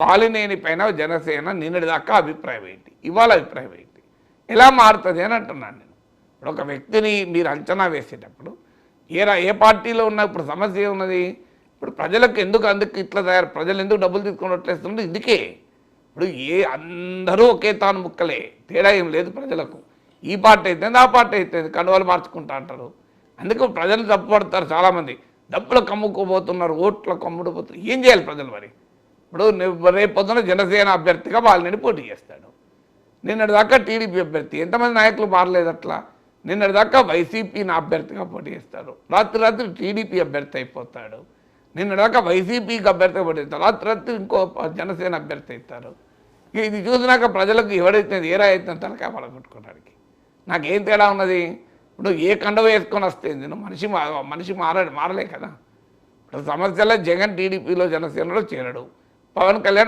బాలినేని పైన జనసేన నిన్నటిదాకా అభిప్రాయం ఏంటి, ఇవాళ అభిప్రాయం ఏంటి, ఎలా మారుతుంది అని అంటున్నాను నేను. ఇప్పుడు ఒక వ్యక్తిని మీరు అంచనా వేసేటప్పుడు ఏ పార్టీలో ఉన్న ఇప్పుడు సమస్య ఉన్నది, ఇప్పుడు ప్రజలకు అందుకు ఇట్లా తయారు, ప్రజలు ఎందుకు డబ్బులు తీసుకొని ఓట్లేస్తున్నారు ఇందుకే. ఇప్పుడు అందరూ ఒకే తాను ముక్కలే, తేడా ఏం లేదు ప్రజలకు. ఈ పార్టీ అయితే ఆ పార్టీ అయితే కండువాలు మార్చుకుంటా అంటారు. అందుకే ప్రజలు తప్పుపడతారు చాలామంది, డబ్బులకు అమ్ముకోబోతున్నారు, ఓట్లకు అమ్ముడుపోతున్నారు. ఏం చేయాలి ప్రజలు మరి? ఇప్పుడు రేపు పొద్దున జనసేన అభ్యర్థిగా బాలినేని పోటీ చేస్తాడు. నిన్నటిదాకా టీడీపీ అభ్యర్థి, ఎంతమంది నాయకులు మారలేదు అట్లా. నిన్నటిదాకా వైసీపీ అభ్యర్థిగా పోటీ చేస్తారు, రాత్రి టీడీపీ అభ్యర్థి అయిపోతాడు. నిన్నటిదాకా వైసీపీకి అభ్యర్థిగా పోటీ చేస్తారు, రాత్రి ఇంకో జనసేన అభ్యర్థి అవుతారు. ఇది చూసినాక ప్రజలకు ఎవడైతే ఏరా అయితే తనకాయ పడగొట్టుకోవడానికి నాకేం తేడా ఉన్నది? ఇప్పుడు ఏ కండ వేసుకొని వస్తే మనిషి మారలే కదా. ఇప్పుడు సమస్యలో జగన్ టీడీపీలో జనసేనలో చేరడు, పవన్ కళ్యాణ్